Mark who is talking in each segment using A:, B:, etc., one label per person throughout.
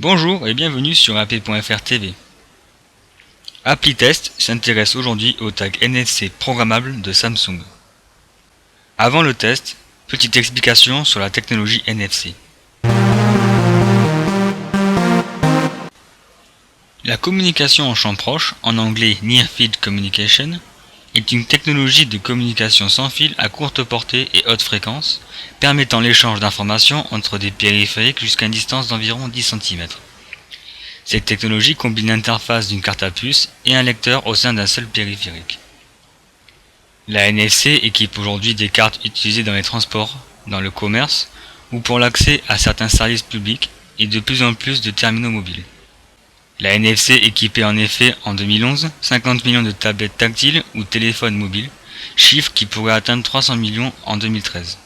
A: Bonjour et bienvenue sur app.fr TV. ApplyTest s'intéresse aujourd'hui au tag NFC programmable de Samsung. Avant le test, petite explication sur la technologie NFC. La communication en champ proche, en anglais Near Field Communication, est une technologie de communication sans fil à courte portée et haute fréquence, permettant l'échange d'informations entre des périphériques jusqu'à une distance d'environ 10 cm. Cette technologie combine l'interface d'une carte à puce et un lecteur au sein d'un seul périphérique. La NFC équipe aujourd'hui des cartes utilisées dans les transports, dans le commerce ou pour l'accès à certains services publics et de plus en plus de terminaux mobiles. La NFC équipait en effet en 2011 50 millions de tablettes tactiles ou téléphones mobiles, chiffre qui pourrait atteindre 300 millions en 2013.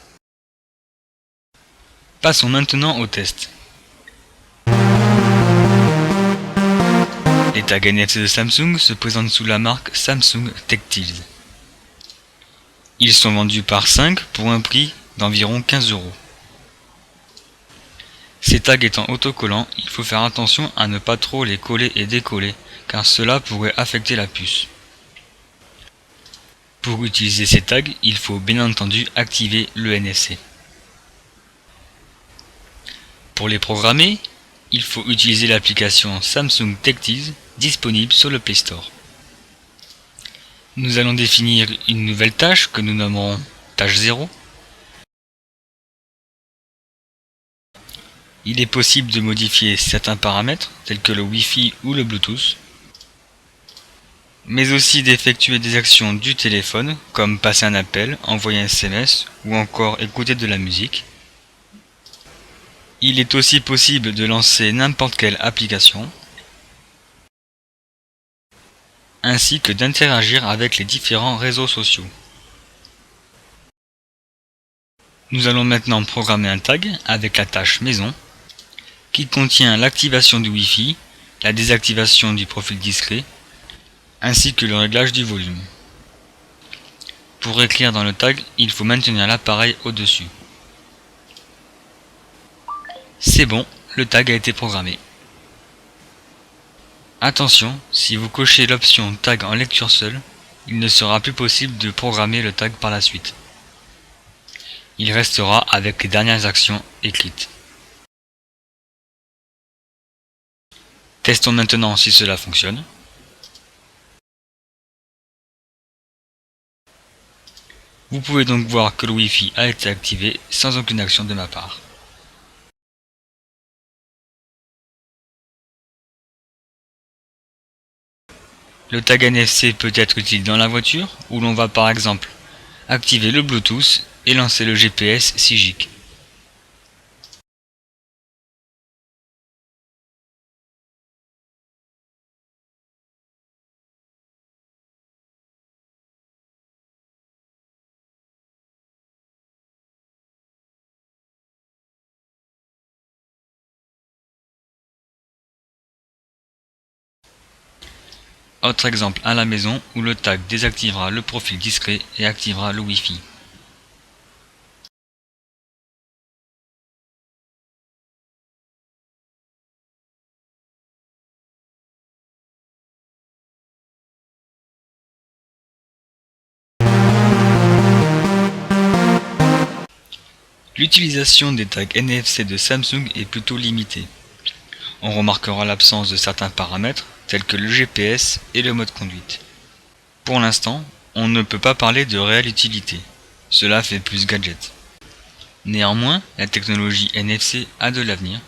A: Passons maintenant au test. Les tags NFC de Samsung se présentent sous la marque Samsung Tactiles. Ils sont vendus par 5 pour un prix d'environ 15 €. Ces tags étant autocollants, il faut faire attention à ne pas trop les coller et décoller, car cela pourrait affecter la puce. Pour utiliser ces tags, il faut bien entendu activer le NFC. Pour les programmer, il faut utiliser l'application Samsung Tactiles disponible sur le Play Store. Nous allons définir une nouvelle tâche que nous nommerons tâche 0. Il est possible de modifier certains paramètres tels que le Wi-Fi ou le Bluetooth, mais aussi d'effectuer des actions du téléphone comme passer un appel, envoyer un SMS ou encore écouter de la musique. Il est aussi possible de lancer n'importe quelle application, ainsi que d'interagir avec les différents réseaux sociaux. Nous allons maintenant programmer un tag avec la tâche maison, qui contient l'activation du Wi-Fi, la désactivation du profil discret, ainsi que le réglage du volume. Pour écrire dans le tag, il faut maintenir l'appareil au-dessus. C'est bon, le tag a été programmé. Attention, si vous cochez l'option tag en lecture seule, il ne sera plus possible de programmer le tag par la suite. Il restera avec les dernières actions écrites. Testons maintenant si cela fonctionne. Vous pouvez donc voir que le Wi-Fi a été activé sans aucune action de ma part. Le tag NFC peut être utile dans la voiture où l'on va par exemple activer le Bluetooth et lancer le GPS SIGIC. Autre exemple à la maison où le tag désactivera le profil discret et activera le Wi-Fi. L'utilisation des tags NFC de Samsung est plutôt limitée. On remarquera l'absence de certains paramètres tels que le GPS et le mode conduite. Pour l'instant, on ne peut pas parler de réelle utilité, cela fait plus gadget. Néanmoins, la technologie NFC a de l'avenir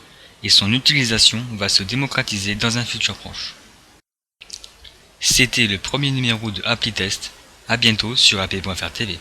A: et son utilisation va se démocratiser dans un futur proche. C'était le premier numéro de ApplyTest, à bientôt sur app.fr TV.